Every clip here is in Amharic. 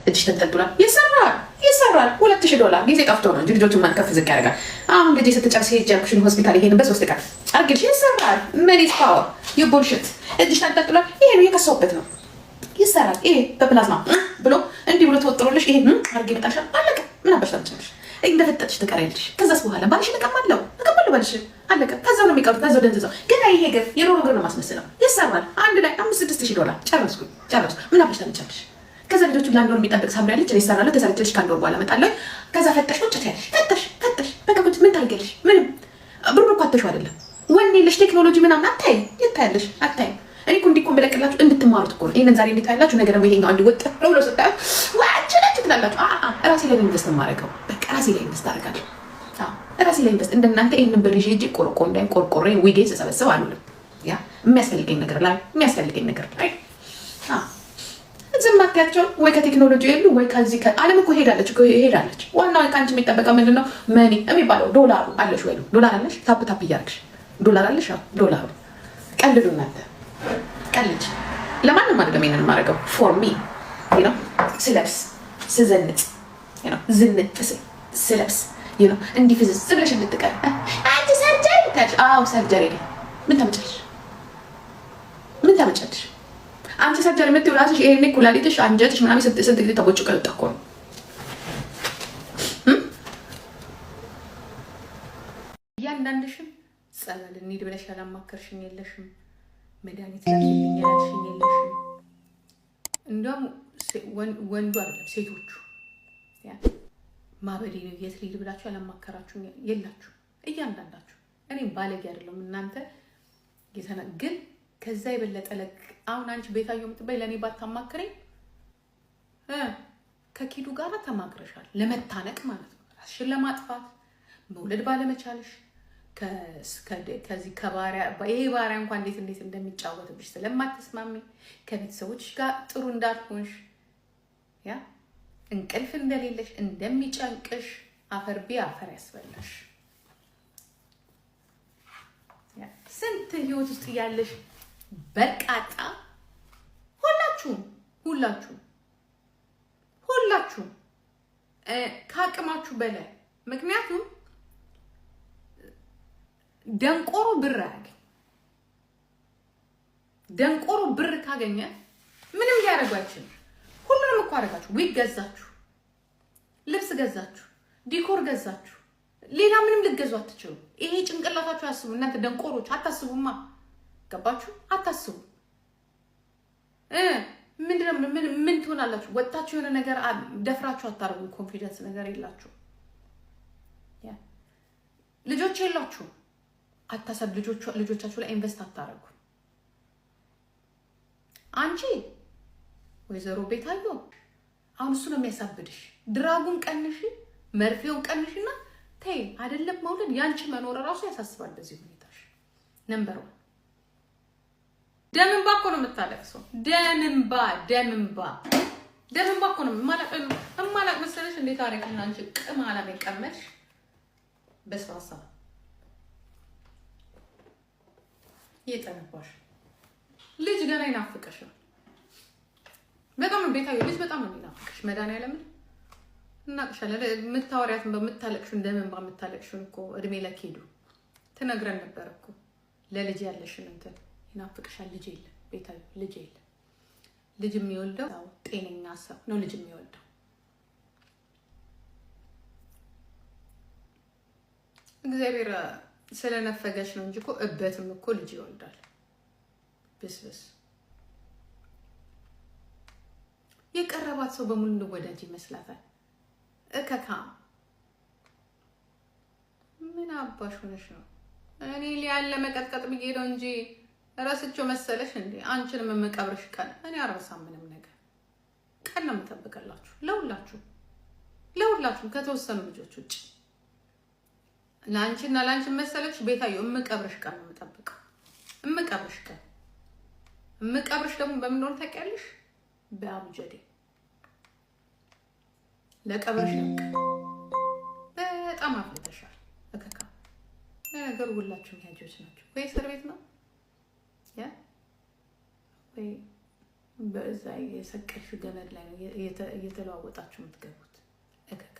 እጅሽ ተንጠልጥሏል። ይሰራል $2000 ጊዜ ጠፍቶ ነው እንጂ ልጆቹን ማን ከፍ ዝቅ ያደርጋል። አሁን ልጅ ስትጨርስ ሄጃልኩሽን ሆስፒታል ይሄን በ3 ቀን አርግልሽ ይሰራል። ምን ይስፋው ይቦልሽት እጅሽ ተንጠልጥሏል። ይሄ ነው የከሰውበት ነው ይሰራል። ይሄ በፕላዝማ ብሎ እንዲህ ብሎ ተወጥሮልሽ ይሄ አርግ ይመጣሻል። አለቀ። ምን አባሽ ታምጪልሽ እንደፈጠጥሽ ትቀሪልሽ። ከዛስ በኋላ ባልሽ እቀማለሁ ባልሽ አለቀ። ከዛው ነው የሚቀሩት። ከዛው ደንዝዛው ግን ይሄ ገፍ የሮሮ ግር ነው ማስመስለው ይሰራል። አንድ ላይ $5,000-6,000 ጨረስኩ። ምን አባሽ ታምጪልሽ? ከዛ ልጆቹ ለአንድ ወር የሚጠብቅ ሳምሪ ያለች እኔ እሰራለሁ። ተሰርቼልሽ ከአንድ ወር በኋላ እመጣለሁ። ከዛ ፈጠሽ ቁጭ ትያለሽ። ፈጠሽ በቃ ቁጭ ምን ታርጊያለሽ? ምንም ብሩ እኮ አተሽው አይደለም ወኔ የለሽ ቴክኖሎጂ ምናምን አታይም። ይታያለሽ አታይም። እኔ እኮ እንዲህ እኮ የምለቅላችሁ እንድትማሩት እኮ ነው። ይሄንን ዛሬ እንድታያላችሁ ነገ ደግሞ ይሄኛው አንድ ወጥ ብሎ ስታዩ ዋጭላችሁ ትላላችሁ። ራሴ ላይ ኢንቨስት የማደርገው በቃ ራሴ ላይ ኢንቨስት አደርጋለሁ። ራሴ ላይ ኢንቨስት እንደናንተ ይሄንን ብር ይዤ እጅ ቆርቆሬ ዊጌን ስሰበስብ አሉልም። ያ የሚያስፈልገኝ ነገር ላይ ዝም አትያቸው። ወይ ከቴክኖሎጂ የሉ ወይ ከዚህ ዓለም እኮ ሄዳለች። ዋናው ከአንቺ የሚጠበቀው ምንድን ነው? መኒ የሚባለው ዶላሩ አለሽ ወይ? ዶላር አለሽ? ታፕ እያደረግሽ ዶላር አለሽ? ዶላሩ ቀልዱ እናንተ ቀልጅ። ለማንም አይደለም ይሄንን የማደርገው ፎር ሚ ነው። ስለብስ ስዘንጥ ዝንጥ ስለብስ እንዲህ ፍዝዝ ብለሽ እንድትቀር አንቺ ሰርጀሪ ታች ሰርጀሪ ምን ታመጫለሽ? አንቺ ሰርጀሪ የምትይው እራስሽ ይሄኔ ኩላሊትሽ አንጀትሽ ምናምን ስንት ጊዜ ተቦጭቆ የወጣ እኮ ነው። እያንዳንድሽም ጸበል እንሂድ ብለሽ ያላማከርሽኝ የለሽም። መድኃኒት ላኪልኝ ያልሽኝ የለሽም። እንዲያውም ወንዱ አይደለም ሴቶቹ ማበዴ ነው የት ልሂድ ብላችሁ ያላማከራችሁ የላችሁ እያንዳንዳችሁ። እኔም ባለጌ አይደለም እናንተ ግን ከዛ የበለጠ አሁን አንቺ ቤታዮ የምትበይ ለእኔ ባታማክረኝ ከኪዱ ጋር ተማክረሻል። ለመታነቅ ማለት ነው። ራስሽን ለማጥፋት መውለድ ባለመቻልሽ ከዚህ ይሄ ባሪያ እንኳን እንዴት እንደሚጫወትብሽ ስለማትስማሚ ከቤተሰቦችሽ ጋር ጥሩ እንዳትሆንሽ እንቅልፍ እንደሌለሽ እንደሚጨንቅሽ አፈር ያስበላሽ ስንት ህይወት ውስጥ ያለሽ በርቃጣ ሁላችሁም ከአቅማችሁ በላይ። ምክንያቱም ደንቆሮ ብር አያገኝ። ደንቆሮ ብር ካገኘ ምንም ሊያደርጉ አይችልም። ሁሉንም እኮ አደረጋችሁ። ዊግ ገዛችሁ፣ ልብስ ገዛችሁ፣ ዲኮር ገዛችሁ። ሌላ ምንም ልትገዙ አትችሉ። ይሄ ጭንቅላታችሁ አስቡ። እናንተ ደንቆሮች አታስቡማ። ገባችሁ? አታስቡ። ምንድነው ምን ትሆናላችሁ? ወጣችሁ የሆነ ነገር ደፍራችሁ አታርጉ። ኮንፊደንስ ነገር የላችሁ። ልጆች የላችሁ አታሰብ። ልጆቻችሁ ላይ ኢንቨስት አታረጉ። አንቺ ወይዘሮ ቤታዮ አሁን እሱ ነው የሚያሳብድሽ። ድራጉን ቀንሽ፣ መርፌውን ቀንሽና ተይ። አይደለም መውለድ ያንቺ መኖር ራሱ ያሳስባል። በዚህ ሁኔታሽ ነምበር 1 ደምንባ እኮ ነው የምታለቅሰው። ደምንባ እኮ ነው እማላቅ መሰለሽ። እንዴት አረግና አንቺ ቅማላ መቀመሽ በስፋሳ የጠነባሽ ልጅ ገና ይናፍቅሻል። በጣም ቤታዮ ልጅ በጣም ነው ይናፍቅሽ። መድኃኒዓለም እናቅሻለን። የምታወሪያትን በምታለቅሽው እንደምንባ የምታለቅሽው እኮ እድሜ ለኪዱ ትነግረን ነበር እኮ ለልጅ ያለሽን እንትን ይናፍቅሻል። ልጅ የለም ቤታዮ፣ ልጅ የለም። ልጅ የሚወልደው ጤነኛ ሰው ነው። ልጅ የሚወልደው እግዚአብሔር ስለነፈገሽ ነው እንጂ እኮ እበትም እኮ ልጅ ይወልዳል። ብስብስ የቀረባት ሰው በሙሉ ወዳጅ ይመስላታል። እከካም ምን አባሽ ሆነሽ ነው? እኔ ሊያለ መቀጥቀጥ ብዬ ነው እንጂ ራስቸው መሰለሽ እንዴ? አንቺንም የምቀብርሽ ቀን እኔ አረሳም። ምንም ነገር ቀን ነው የምጠብቅላችሁ ለሁላችሁም ከተወሰኑ ልጆች ውጭ። ለአንቺና ለአንቺ መሰለሽ ቤታዮ የምቀብርሽ ቀን ነው የምጠብቀው። የምቀብርሽ ደግሞ በምን ሆነ ታውቂያለሽ? በአቡጀዴ ለቀብርሽ በጣም አፍልተሻል። እከካ ለነገሩ ሁላችሁም ያጆች ናቸው። ወይ እስር ቤት ነው ወይ በዛ የሰቀልሽ ገመድ ላይ እየተለዋወጣችሁ የምትገቡት እከካ።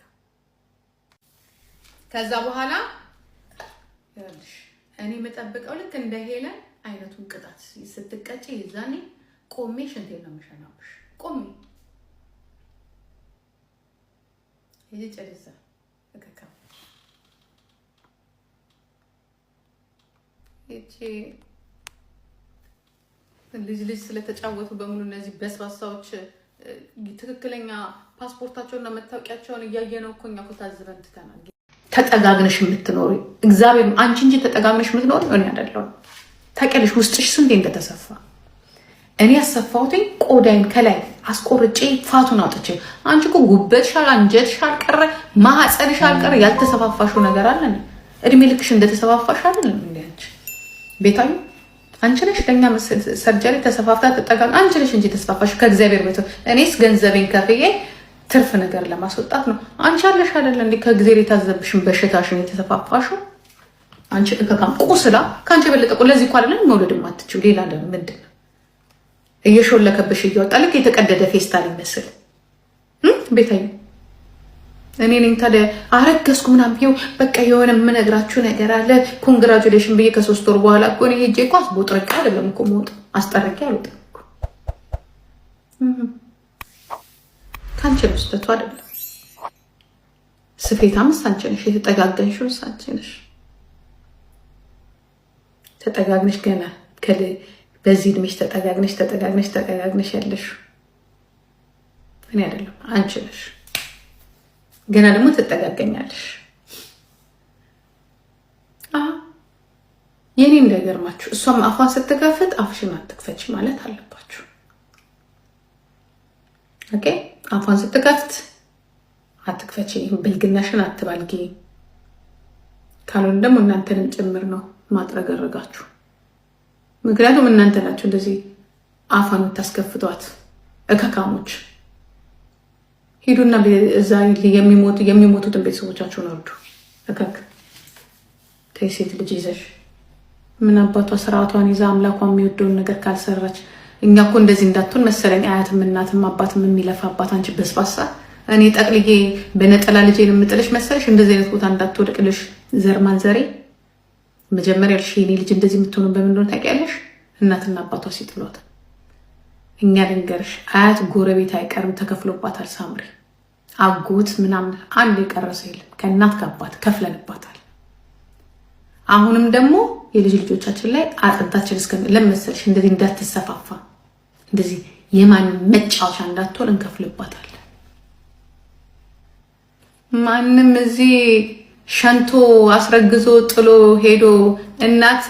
ከዛ በኋላ ይኸውልሽ እኔ የምጠብቀው ልክ እንደ ሄለን አይነቱን ቅጣት ስትቀጪ ይዛኔ ቆሜ ሽንቴን ነው የምሸናብሽ። ቆሜ ይሄ ጨርሳ እከካ እቺ ልጅ ስለተጫወቱ በሙሉ እነዚህ በስባሳዎች ትክክለኛ ፓስፖርታቸውና መታወቂያቸውን እያየነው እኮ እኛ እኮ ታዝበን ትተናል። ተጠጋግነሽ የምትኖሪ እግዚአብሔር አንቺ እንጂ ተጠጋግነሽ የምትኖሪ እኔ አይደለሁም። ታውቂያለሽ ውስጥሽ ስንቴ እንደተሰፋ። እኔ ያሰፋሁትኝ ቆዳይን ከላይ አስቆርጬ ፋቱን አውጥቼ። አንቺ እኮ ጉበትሻል፣ አንጀትሽ አልቀረ፣ ማህፀንሽ አልቀረ ያልተሰፋፋሽው ነገር አለ። እድሜ ልክሽ እንደተሰፋፋሽ አይደለም እንዴ አንቺ ቤታዩ? አንቺ ነሽ ለኛ ሰርጀሪ ተሰፋፍታ ተጠጋግ አንቺ ነሽ እንጂ ተሰፋፋሽ ከእግዚአብሔር ቤት። እኔስ ገንዘቤን ከፍዬ ትርፍ ነገር ለማስወጣት ነው። አንቺ አለሽ አይደል እንዴ ከእግዚአብሔር የታዘብሽን በሽታሽን የተሰፋፋሽው አንቺ እከካም ቁስላ ካንቺ በለጠ ቁ ለዚህ እኮ አይደለም መውለድ ማትችው ሌላ ደግሞ ምንድን ነው እየሾለከብሽ እየወጣ ልክ የተቀደደ ፌስታል ይመስል ቤታዩ። እኔ ነኝ ታዲያ አረገዝኩ ምናምን ይኸው በቃ የሆነ የምነግራችሁ ነገር አለ። ኮንግራቹሌሽን ብዬ ከ3 ወር በኋላ እኮ እኔ ሄጄ እኮ አስቦጥረቃ አይደለም እኮ ሞት አስጠረቂ አልወጣም እኮ ካንቺ ነው ስተቱ አይደለም። ስፌታምስ አንቺ ነሽ፣ የተጠጋገንሽው አንቺ ነሽ። ተጠጋግነሽ ገና በዚህ እድሜሽ ተጠጋግነሽ ያለሽ እኔ አይደለም አንቺ ነሽ። ገና ደግሞ ትጠጋገኛለሽ። የኔ እንዳይገርማችሁ እሷም አፏን ስትከፍት አፍሽን አትክፈች ማለት አለባችሁ። ኦኬ አፏን ስትከፍት አትክፈች፣ ብልግናሽን አትባልጊ። ካልሆነ ደግሞ እናንተንም ጭምር ነው ማጥረገረጋችሁ። ምክንያቱም እናንተ ናችሁ እንደዚህ አፏን የምታስከፍቷት እከካሞች። ሂዱና እዛ የሚሞቱትን ቤተሰቦቻችሁን አርዱ። እከክ ተይ ሴት ልጅ ይዘሽ ምን አባቷ ስርዓቷን ይዛ አምላኳን የሚወደውን ነገር ካልሰራች። እኛ እኮ እንደዚህ እንዳትሆን መሰለኝ አያትም እናትም አባትም የሚለፋባት አንቺ በስባሳ። እኔ ጠቅልዬ በነጠላ ልጄን የምጥልሽ መሰለሽ? እንደዚህ አይነት ቦታ እንዳትወድቅልሽ ዘር ማንዘሬ። መጀመሪያ ልሽ የኔ ልጅ እንደዚህ የምትሆኑ በምን እንደሆነ ታውቂያለሽ? እናትና አባቷ ሲጥሏት። እኛ ልንገርሽ አያት ጎረቤት አይቀርም ተከፍሎባታል። ሳምሪ አጎት ምናምን አንድ የቀረሰ የለም። ከእናት ከአባት ከፍለንባታል። አሁንም ደግሞ የልጅ ልጆቻችን ላይ አጥንታችን ለመሰልሽ እንደዚህ እንዳትሰፋፋ እንደዚህ የማን መጫወቻ እንዳትሆን እንከፍልባታለን። ማንም እዚህ ሸንቶ አስረግዞ ጥሎ ሄዶ እናት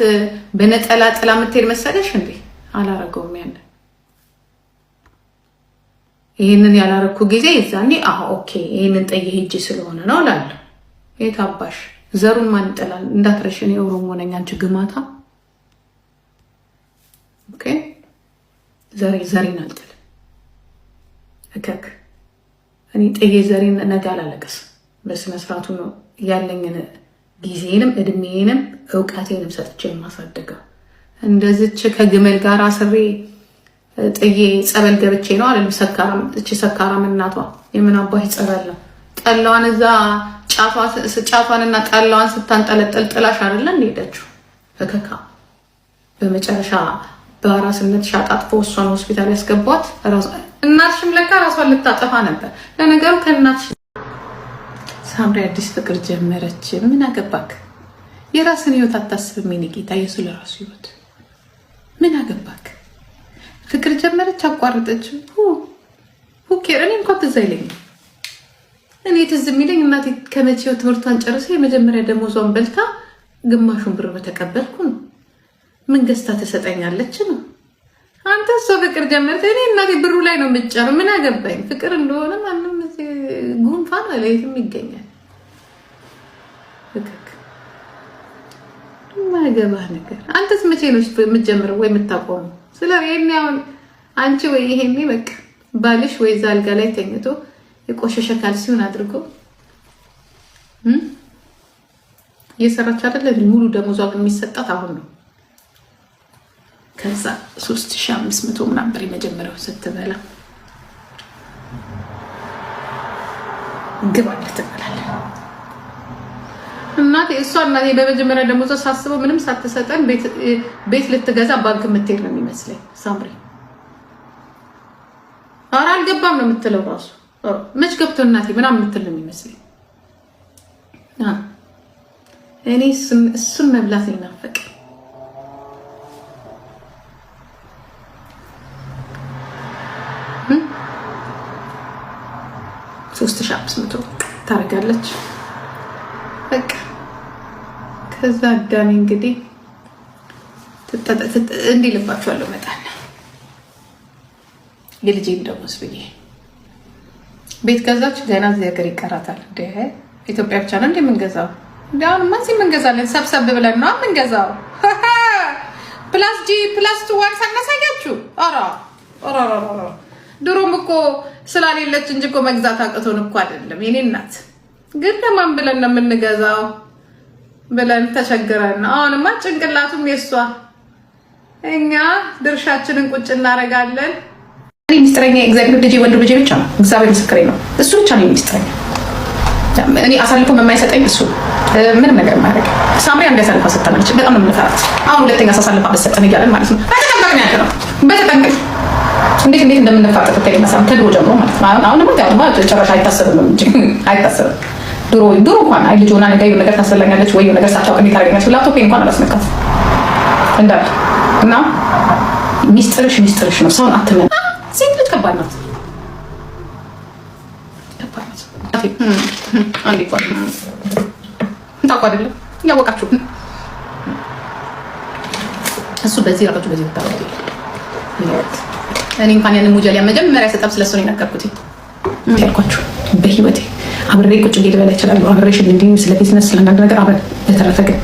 በነጠላ ጥላ የምትሄድ መሰለሽ እንዴ? አላረገውም ያንን። ይሄንን ያላረኩ ጊዜ ይዛኔ ኦኬ ይሄንን ጠየ ሄጂ ስለሆነ ነው እላለሁ። የት አባሽ ዘሩን ማን ይጠላል? እንዳትረሽ እኔ ኦሮሞ ነኝ፣ አንቺ ግማታ። ኦኬ ዘሬን አልጥልም። እከክ እኔ ጠየ ዘሬን ነገ አላለቀስ። በስነ ስርዓቱ ነው ያለኝን ጊዜንም እድሜንም እውቀቴንም ሰጥቼ የማሳደገው። እንደዚች ከግመል ጋር አስሬ ጥዬ ጸበል ገብቼ ነው አለ ሰካራም እናቷ። የምን አባሽ ጸበል ነው? ጠላዋን እዛ ጫቷንና ጠላዋን ስታንጠለጠል ጥላሽ አይደለ እንደሄደችው እከካ። በመጨረሻ በአራስነት ሻጣጥፎ እሷን ሆስፒታል ያስገቧት። እናትሽም ለካ ራሷን ልታጠፋ ነበር። ለነገሩ ከእናትሽ ሳምሪ አዲስ ፍቅር ጀመረች። ምን አገባክ? የራስን ህይወት አታስብም? የኔ ጌታ የሱ ለራሱ ህይወት ምን አገባክ? ፍቅር ጀመረች አቋርጠች። ሁኬር እኔ እንኳን ትዝ አይለኝም። እኔ ትዝ የሚለኝ እናቴ ከመቼው ትምህርቷን ጨርሳ የመጀመሪያ ደሞዟን በልታ ግማሹን ብር በተቀበልኩ ነው። ምን ገዝታ ትሰጠኛለች ነው። አንተ እሷ ፍቅር ጀመረች፣ እኔ እናቴ ብሩ ላይ ነው የምትጨረው። ምን አገባኝ? ፍቅር እንደሆነ ማንም ጉንፋን አለይትም ይገኛል። ፍቅር ማገባህ ነገር። አንተስ መቼ ነው የምትጀምረው ወይ የምታቆመው? ስለ ይሄን አሁን አንቺ ወይ ይሄኔ በቃ ባልሽ ወይ እዛ አልጋ ላይ ተኝቶ የቆሸሸ ካልሲውን አድርጎ እየሰራች አይደለ? ሙሉ ደሞዟ የሚሰጣት አሁን ነው። ከዛ 3500 ምናምን ብር የመጀመሪያው ስትበላ ግባ ትበላለህ። እናቴ በመጀመሪያ ደግሞ ሳስበው ምንም ሳትሰጠን ቤት ልትገዛ ባንክ የምትሄድ ነው የሚመስለኝ ሳምሪ። ኧረ አልገባም ነው የምትለው ራሱ መች ገብቶ እናቴ ምናምን የምትል ነው የሚመስለኝ። እኔ እሱን መብላት ይናፈቅ። 3500 ታደርጋለች በቃ። ከዛ አዳሚ እንግዲህ እንዲህ ልባችኋለሁ መጣና የልጄን ደሞዝ ብዬ ቤት ገዛች። ገና እዚህ ሀገር ይቀራታል እንደ ኢትዮጵያ ብቻ ነው እንደምንገዛው። አሁንማ እዚህ የምንገዛለን ሰብሰብ ብለን ነው የምንገዛው። +G+2 ሳናሳያችሁ ድሮም እኮ ስላሌለች እንጂ እኮ መግዛት አቅቶን እኮ አይደለም የኔ እናት። ግን ለማን ብለን ነው የምንገዛው ብለን ተቸግረን ነው። አሁንማ ጭንቅላቱም የሷ እኛ ድርሻችንን ቁጭ እናደርጋለን። እኔ ሚስጥረኛ እግዚአብሔር ልጅ ወንድ ልጅ ብቻ ነው። እግዚአብሔር ምስክሬ ነው። እሱ ብቻ ነው ሚስጥረኛ። እኔ አሳልፎ የማይሰጠኝ እሱ ምንም ነገር ማድረግ ሳምሪ አንድ ያሳልፋ ሰጠናለች። በጣም ነው የምንፈራት። አሁን ሁለተኛ ሳሳልፋ በሰጠን እያለን ማለት ነው። በተጠንቀቅ ነው ያለው። በተጠንቀቅ እንዴት እንደምንፋጠጥ ከመሳም ተድሮ ጀምሮ ማለት ነው። አሁንማ ጭራሽ አይታሰብም እንጂ አይታሰብም። ድሮ እንኳን አይ ልጅ ሆና ነገር ነገር ታስፈልጋለች ወይ ነገር ሳታውቅ እንዴት አደረገች ላፕቶፕ እንኳን አላስነካት እንዳል እና ሚስጥርሽ ነው። ሰውን አትመን። ሴት ልጅ ከባድ ናት። አንዴ ቆይ እንታውቁ አይደለም ያወቃችሁ እሱ በዚህ ረጋችሁ በዚህ ታውቁ። እኔ እንኳን ያንን ሙጀሊያ መጀመሪያ ሰጠብ ስለሱ ነው የነገርኩት ያልኳችሁ። በህይወቴ አብሬ ቁጭ ብዬ ልበላ እችላለሁ። አብሬሽ እንዲህ ስለ ቢዝነስ ስለናንተ ነገር አብረን በተረፈ ግን